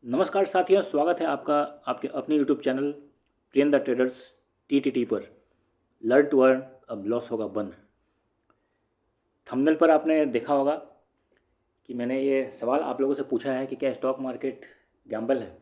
नमस्कार साथियों, स्वागत है आपका आपके अपने YouTube channel prion the traders TTT पर। लर्न टू अर्न अब लॉस होगा बंद। थंबनेल पर आपने देखा होगा कि मैंने ये सवाल आप लोगों से पूछा है कि क्या स्टॉक मार्केट गैम्बल है।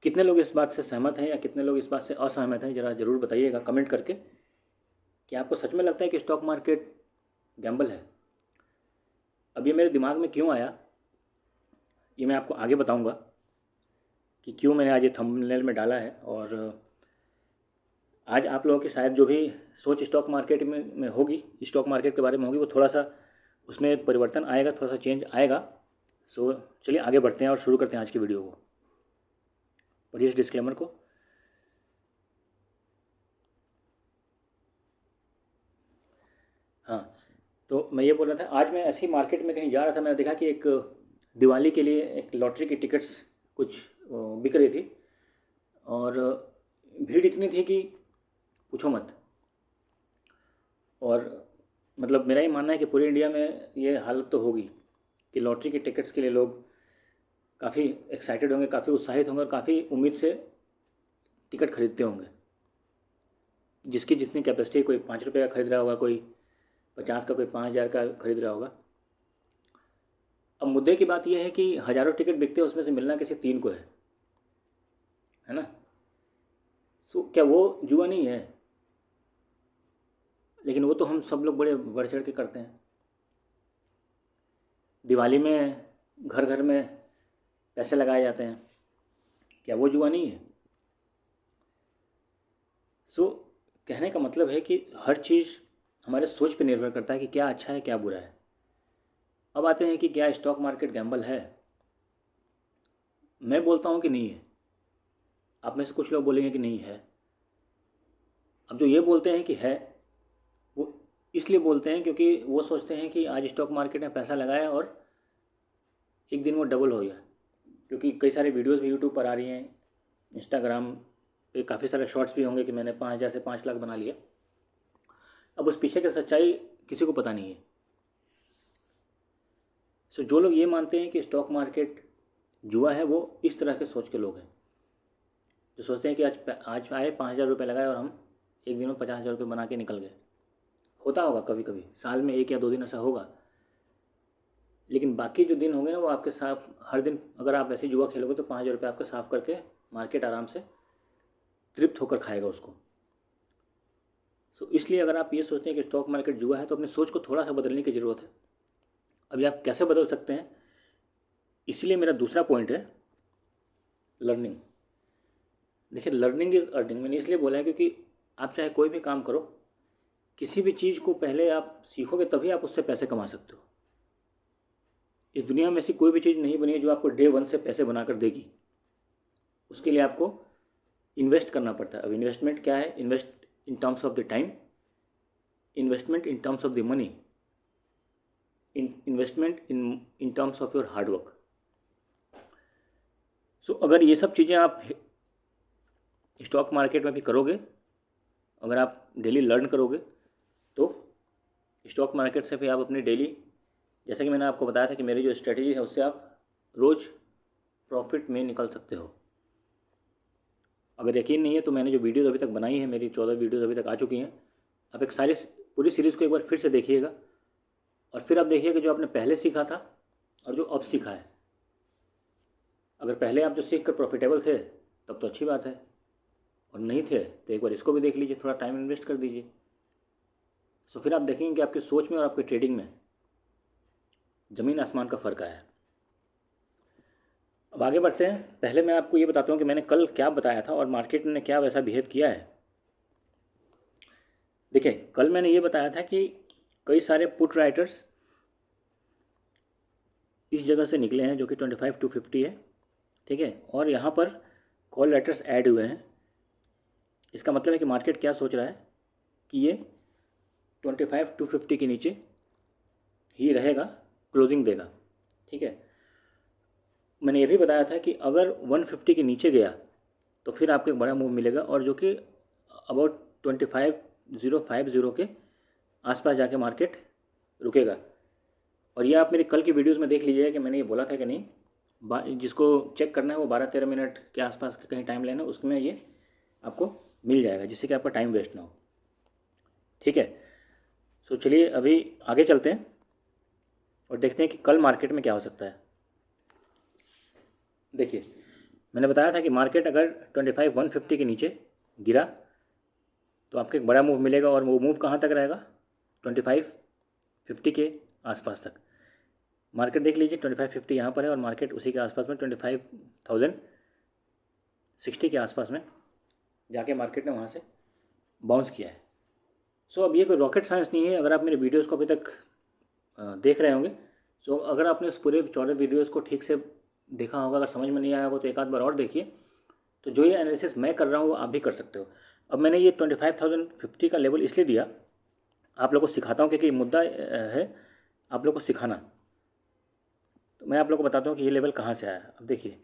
कितने लोग इस बात से सहमत हैं या कितने लोग इस बात से असहमत हैं, ज़रा ज़रूर बताइएगा कमेंट करके कि आपको सच में लगता है कि स्टॉक मार्केट गैम्बल है। अब ये मेरे दिमाग में क्यों आया, ये मैं आपको आगे बताऊंगा कि क्यों मैंने आज ये थंबनेल में डाला है। और आज आप लोगों की शायद जो भी सोच स्टॉक मार्केट में होगी, स्टॉक मार्केट के बारे में होगी, वो थोड़ा सा उसमें परिवर्तन आएगा, थोड़ा सा चेंज आएगा। सो चलिए आगे बढ़ते हैं और शुरू करते हैं आज की वीडियो को। पढ़िए इस डिस्क्लेमर को। हाँ, तो मैं ये बोल रहा था, आज मैं ऐसी मार्केट में कहीं जा रहा था, मैंने देखा कि एक दिवाली के लिए एक लॉटरी की टिकट्स कुछ बिक रही थी और भीड़ इतनी थी कि पूछो मत। और मतलब मेरा ही मानना है कि पूरे इंडिया में ये हालत तो होगी कि लॉटरी के टिकट्स के लिए लोग काफ़ी एक्साइटेड होंगे, काफ़ी उत्साहित होंगे और काफ़ी उम्मीद से टिकट खरीदते होंगे। जिसकी जितनी कैपेसिटी, कोई 5 रुपये का खरीद रहा होगा, कोई 50 का, कोई 5,000 का खरीद रहा होगा। अब मुद्दे की बात यह है कि हज़ारों टिकट बिकते हैं, उसमें से मिलना किसी 3 को है ना। सो क्या वो जुआ नहीं है? लेकिन वो तो हम सब लोग बड़े बढ़ चढ़ के करते हैं। दिवाली में घर घर में पैसे लगाए जाते हैं, क्या वो जुआ नहीं है? सो कहने का मतलब है कि हर चीज़ हमारे सोच पे निर्भर करता है कि क्या अच्छा है क्या बुरा है। अब आते हैं कि क्या स्टॉक मार्केट गैम्बल है। मैं बोलता हूँ कि नहीं है। आप में से कुछ लोग बोलेंगे कि नहीं है। अब जो ये बोलते हैं कि है, वो इसलिए बोलते हैं क्योंकि वो सोचते हैं कि आज स्टॉक मार्केट में पैसा लगाया और एक दिन वो डबल हो गया। क्योंकि कई सारे वीडियोस भी यूट्यूब पर आ रही हैं, इंस्टाग्राम पे काफ़ी सारे शॉर्ट्स भी होंगे कि मैंने 5,000 से 5 लाख बना लिया। अब उस पीछे की सच्चाई किसी को पता नहीं है। सो जो लोग ये मानते हैं कि स्टॉक मार्केट जुआ है, वो इस तरह के सोच के लोग हैं जो सोचते हैं कि आज आए 5,000 रुपये लगाए और हम एक दिन में 50,000 रुपये बना के निकल गए। होता होगा कभी कभी, साल में 1 या 2 दिन ऐसा होगा। लेकिन बाकी जो दिन होंगे ना, वो आपके साफ हर दिन अगर आप ऐसे जुआ खेलोगे तो 5,000 रुपये आपके साफ करके मार्केट आराम से तृप्त होकर खाएगा उसको। सो इसलिए अगर आप ये सोचते हैं कि स्टॉक मार्केट जुआ है तो अपनी सोच को थोड़ा सा बदलने की ज़रूरत है। अभी आप कैसे बदल सकते हैं, इसलिए मेरा दूसरा पॉइंट है लर्निंग। देखिए, लर्निंग इज़ अर्निंग मैंने इसलिए बोला है क्योंकि आप चाहे कोई भी काम करो, किसी भी चीज़ को पहले आप सीखोगे तभी आप उससे पैसे कमा सकते हो। इस दुनिया में ऐसी कोई भी चीज़ नहीं बनी है जो आपको डे 1 से पैसे बनाकर देगी। उसके लिए आपको इन्वेस्ट करना पड़ता है। अब इन्वेस्टमेंट क्या है? Invest in terms of the time, investment in terms of the money, investment in terms of your hard work. So अगर ये सब चीज़ें आप स्टॉक मार्केट में भी करोगे, अगर आप डेली लर्न करोगे, तो स्टॉक मार्केट से भी आप अपनी डेली, जैसे कि मैंने आपको बताया था कि मेरी जो स्ट्रेटजी है उससे आप रोज़ प्रॉफिट में निकल सकते हो। अगर यकीन नहीं है तो मैंने जो वीडियोज़ अभी तक बनाई है, मेरी 14 वीडियोज़ अभी तक आ चुकी हैं। आप एक सारी पूरी सीरीज़ को एक बार फिर से देखिएगा और फिर आप देखिएगा जो आपने पहले सीखा था और जो अब सीखा है। अगर पहले आप जो सीख कर प्रॉफिटेबल थे तब तो अच्छी बात है, और नहीं थे तो एक बार इसको भी देख लीजिए, थोड़ा टाइम इन्वेस्ट कर दीजिए। सो फिर आप देखेंगे कि आपकी सोच में और आपकी ट्रेडिंग में ज़मीन आसमान का फ़र्क आया है। अब आगे बढ़ते हैं। पहले मैं आपको ये बताता हूँ कि मैंने कल क्या बताया था और मार्केट ने क्या वैसा बिहेव किया है। देखिए, कल मैंने ये बताया था कि कई सारे पुट राइटर्स इस जगह से निकले हैं जो कि 25 to 50 है, ठीक है, और यहाँ पर कॉल राइटर्स ऐड हुए हैं। इसका मतलब है कि मार्केट क्या सोच रहा है कि ये 25 to 50 के नीचे ही रहेगा, क्लोजिंग देगा, ठीक है। मैंने ये भी बताया था कि अगर 150 के नीचे गया तो फिर आपको एक बड़ा मूव मिलेगा, और जो कि अबाउट 25,050 के आसपास जाके मार्केट रुकेगा। और ये आप मेरी कल की वीडियोस में देख लीजिएगा कि मैंने ये बोला था कि नहीं। जिसको चेक करना है वो 12-13 मिनट के आसपास कहीं टाइम लेना, उसमें ये आपको मिल जाएगा, जिससे कि आपका टाइम वेस्ट ना हो। ठीक है, तो चलिए अभी आगे चलते हैं और देखते हैं कि कल मार्केट में क्या हो सकता है। देखिए, मैंने बताया था कि मार्केट अगर 25,150 के नीचे गिरा तो आपको एक बड़ा मूव मिलेगा, और वो मूव कहाँ तक रहेगा, 2550 के आसपास तक। मार्केट देख लीजिए 2550 यहाँ पर है, और मार्केट उसी के आसपास में 25,060 के आसपास में जाके मार्केट ने वहाँ से बाउंस किया है। सो अब ये कोई रॉकेट साइंस नहीं है। अगर आप मेरे वीडियोस को अभी तक देख रहे होंगे, सो अगर आपने उस पूरे 14 वीडियोस को ठीक से देखा होगा, अगर समझ में नहीं आया होगा तो एक आध बार और देखिए, तो जो ये एनालिसिस मैं कर रहा हूँ वो आप भी कर सकते हो। अब मैंने ये 25,050 का लेवल इसलिए दिया, आप लोगों को सिखाता हूँ, क्योंकि मुद्दा है आप लोग को सिखाना। तो मैं आप लोग को बताता हूँ कि ये लेवल कहाँ से आया। अब देखिए,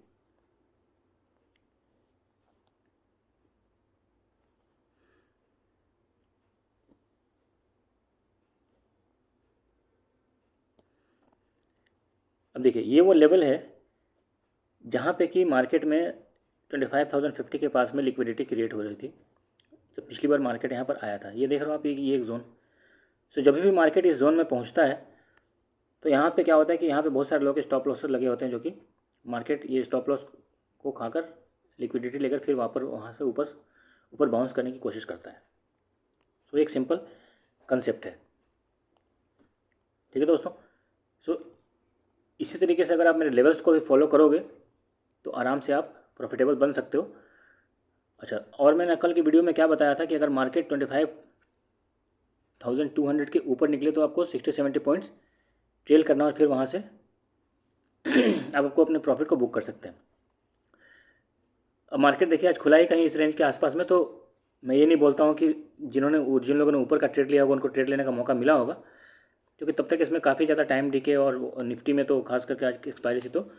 अब देखिए ये वो लेवल है जहाँ पे कि मार्केट में 25,050 के पास में लिक्विडिटी क्रिएट हो रही थी जब पिछली बार मार्केट यहाँ पर आया था। ये देख रहे हो आप, ये एक जोन। सो जब भी मार्केट इस जोन में पहुँचता है तो यहाँ पे क्या होता है कि यहाँ पे बहुत सारे लोग स्टॉप लॉसेस लगे होते हैं, जो कि मार्केट ये स्टॉप लॉस को खाकर लिक्विडिटी लेकर फिर वहाँ से ऊपर बाउंस करने की कोशिश करता है। सो एक सिंपल कंसेप्ट है। ठीक है दोस्तों, सो इसी तरीके से अगर आप मेरे लेवल्स को भी फॉलो करोगे तो आराम से आप प्रॉफिटेबल बन सकते हो। अच्छा, और मैंने कल की वीडियो में क्या बताया था कि अगर मार्केट 25,200 के ऊपर निकले तो आपको 60-70 पॉइंट्स ट्रेल करना, और फिर वहाँ से आप आपको अपने प्रॉफिट को बुक कर सकते हैं। अब मार्केट देखिए आज खुला ही कहीं इस रेंज के आसपास में, तो मैं ये नहीं बोलता हूँ कि जिन लोगों ने ऊपर का ट्रेड लिया होगा उनको ट्रेड लेने का मौका मिला होगा, क्योंकि तब तक इसमें काफ़ी ज़्यादा टाइम डिके, और निफ्टी में तो खास करके आज की एक्सपायरी थी तो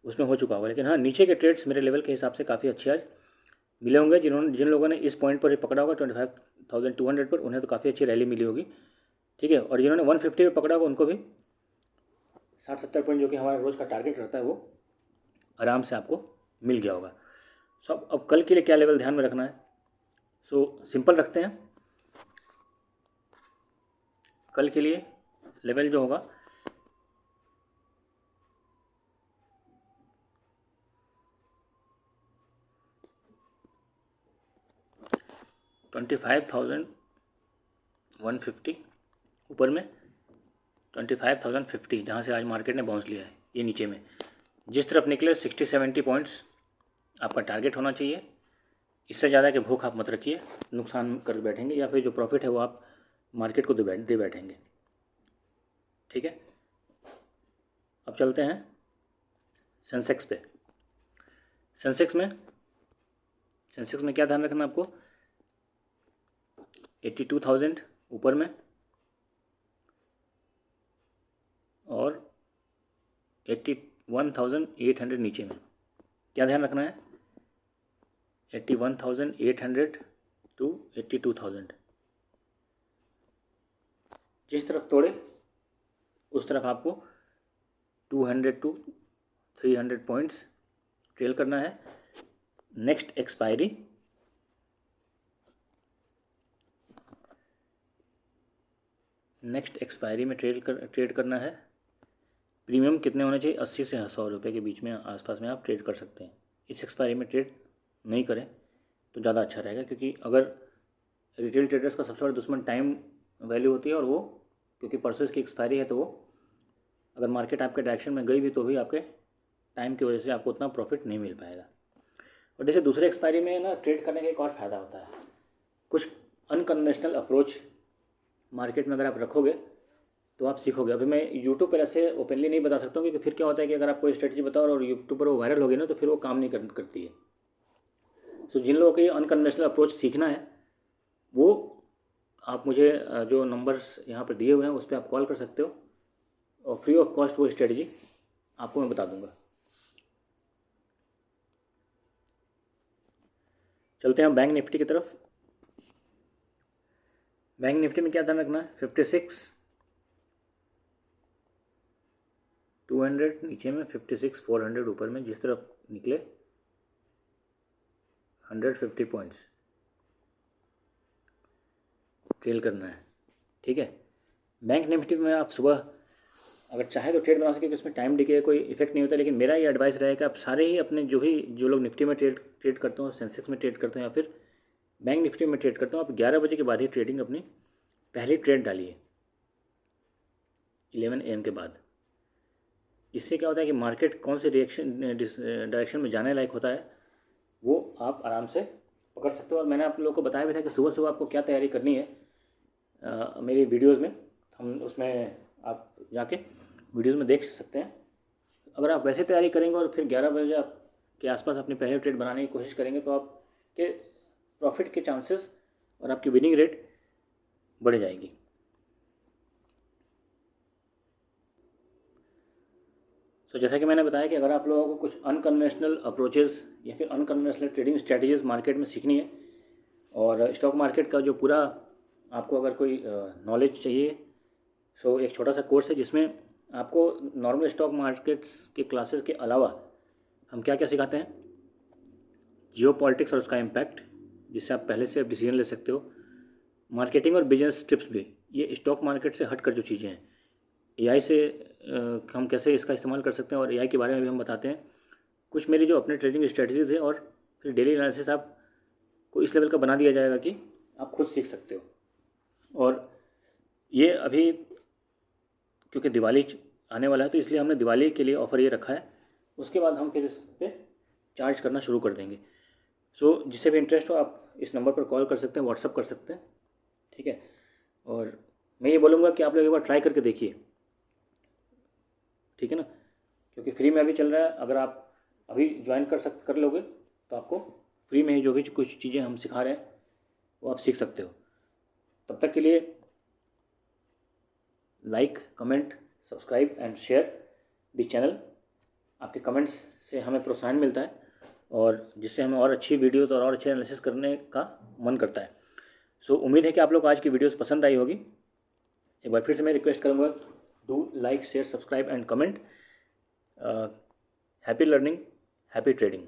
उसमें हो चुका होगा। लेकिन हाँ, नीचे के ट्रेड्स मेरे लेवल के हिसाब से काफ़ी अच्छे आज मिले होंगे। जिन लोगों ने इस पॉइंट पर ही पकड़ा होगा 25,200 पर, उन्हें तो काफ़ी अच्छी रैली मिली होगी। ठीक है, और जिन्होंने 150 पर पकड़ा होगा उनको भी 60-70 पॉइंट, जो कि हमारा रोज़ का टारगेट रहता है, वो आराम से आपको मिल गया होगा। सो अब कल के लिए क्या लेवल ध्यान में रखना है, सो सिंपल रखते हैं। कल के लिए लेवल जो होगा 25,150, ऊपर में 25,050, जहाँ से आज मार्केट ने बाउंस लिया है। ये नीचे में जिस तरफ निकले 60-70 पॉइंट्स आपका टारगेट होना चाहिए। इससे ज़्यादा कि भूख आप मत रखिए, नुकसान कर बैठेंगे, या फिर जो प्रॉफिट है वो आप मार्केट को दे बैठेंगे। ठीक है, अब चलते हैं सेंसेक्स पे। सेंसेक्स में क्या ध्यान रखना आपको, 82,000 ऊपर में और 81,800 नीचे में। क्या ध्यान रखना है, 81,800 टू 82,000। जिस तरफ तोड़े उस तरफ आपको 200 टू 300 पॉइंट्स ट्रेल करना है। नेक्स्ट एक्सपायरी में ट्रेड करना है। प्रीमियम कितने होने चाहिए, 80 से 100 रुपये के बीच में आसपास में आप ट्रेड कर सकते हैं। इस एक्सपायरी में ट्रेड नहीं करें तो ज़्यादा अच्छा रहेगा, क्योंकि अगर रिटेल ट्रेडर्स का सबसे बड़ा दुश्मन टाइम वैल्यू होती है, और वो क्योंकि परसों की एक्सपायरी है, तो वो अगर मार्केट आपके डायरेक्शन में गई भी तो भी आपके टाइम की वजह से आपको उतना प्रॉफिट नहीं मिल पाएगा। और जैसे दूसरे एक्सपायरी में ना ट्रेड करने का एक और फ़ायदा होता है, कुछ अनकन्वेंशनल अप्रोच मार्केट में अगर आप रखोगे तो आप सीखोगे। अभी मैं यूट्यूब पर ऐसे ओपनली नहीं बता सकता हूँ, क्योंकि फिर क्या होता है कि अगर आप कोई स्ट्रेटजी बताओ और यूट्यूब पर वो वायरल हो गई ना, तो फिर वो काम नहीं करती है। सो जिन लोगों को ये अनकन्वेंशनल अप्रोच सीखना है, वो आप मुझे जो नंबर्स यहाँ पर दिए हुए हैं उस पर आप कॉल कर सकते हो, और फ्री ऑफ कॉस्ट वो स्ट्रेटजी आपको मैं बता दूंगा। चलते हैं हम बैंक निफ्टी की तरफ। बैंक निफ्टी में क्या ध्यान रखना है, 56,200 200 नीचे में, 56 400 ऊपर में, जिस तरफ निकले 150 पॉइंट्स ट्रेल करना है। ठीक है। बैंक निफ्टी में आप सुबह अगर चाहे तो ट्रेड बना सके, कि उसमें टाइम डिके कोई इफेक्ट नहीं होता, लेकिन मेरा ये एडवाइस रहेगा कि आप सारे ही अपने जो लोग निफ्टी में ट्रेड करते हो, सेंसेक्स में ट्रेड करते हैं या फिर बैंक निफ्टी में ट्रेड करते हो, आप 11 बजे के बाद ही ट्रेडिंग अपनी पहली ट्रेड डालिए 11 AM के बाद। इससे क्या होता है कि मार्केट कौन से डायरेक्शन में जाने लायक होता है वो आप आराम से पकड़ सकते हो। और मैंने आप लोगों को बताया भी था कि सुबह सुबह आपको क्या तैयारी करनी है मेरी वीडियोज़ में, हम उसमें आप जाके वीडियोज़ में देख सकते हैं। अगर आप वैसे तैयारी करेंगे और फिर 11 बजे आप के आसपास अपनी पहले ट्रेड बनाने की कोशिश करेंगे तो आपके प्रॉफिट के चांसेस और आपकी विनिंग रेट बढ़ जाएगी। तो जैसा कि मैंने बताया कि अगर आप लोगों को कुछ अनकन्वेंशनल अप्रोचेस या फिर अनकन्वेंशनल ट्रेडिंग स्ट्रैटेजीज मार्केट में सीखनी है और स्टॉक मार्केट का जो पूरा आपको अगर कोई नॉलेज चाहिए, सो एक छोटा सा कोर्स है जिसमें आपको नॉर्मल स्टॉक मार्केट्स के क्लासेस के अलावा हम क्या क्या सिखाते हैं, जियो पॉलिटिक्स और उसका इम्पैक्ट, जिससे आप पहले से डिसीजन ले सकते हो, मार्केटिंग और बिजनेस टिप्स भी, ये स्टॉक मार्केट से हटकर जो चीज़ें हैं, एआई से हम कैसे इसका इस्तेमाल कर सकते हैं और एआई के बारे में भी हम बताते हैं। कुछ मेरी जो अपने ट्रेडिंग स्ट्रेटजीज है और फिर डेली एनालिसिस आपको इस लेवल का बना दिया जाएगा कि आप खुद सीख सकते हो। और ये अभी क्योंकि दिवाली आने वाला है तो इसलिए हमने दिवाली के लिए ऑफ़र ये रखा है, उसके बाद हम फिर इस पर चार्ज करना शुरू कर देंगे। सो जिससे भी इंटरेस्ट हो आप इस नंबर पर कॉल कर सकते हैं, व्हाट्सअप कर सकते हैं। ठीक है। और मैं ये बोलूँगा कि आप लोग एक बार ट्राई करके देखिए, ठीक है ना, क्योंकि फ्री में अभी चल रहा है। अगर आप अभी ज्वाइन कर लोगे तो आपको फ्री में ही जो भी कुछ चीज़ें हम सिखा रहे हैं वो आप सीख सकते हो। तब तक के लिए like, comment, subscribe and share the channel. आपके कमेंट्स से हमें प्रोत्साहन मिलता है और जिससे हमें और अच्छी वीडियोस और अच्छे एनालिसिस करने का मन करता है। सो उम्मीद है कि आप लोग आज की वीडियोस पसंद आई होगी। एक बार फिर से मैं रिक्वेस्ट करूँगा, do like, share, subscribe and comment. Happy learning, happy trading.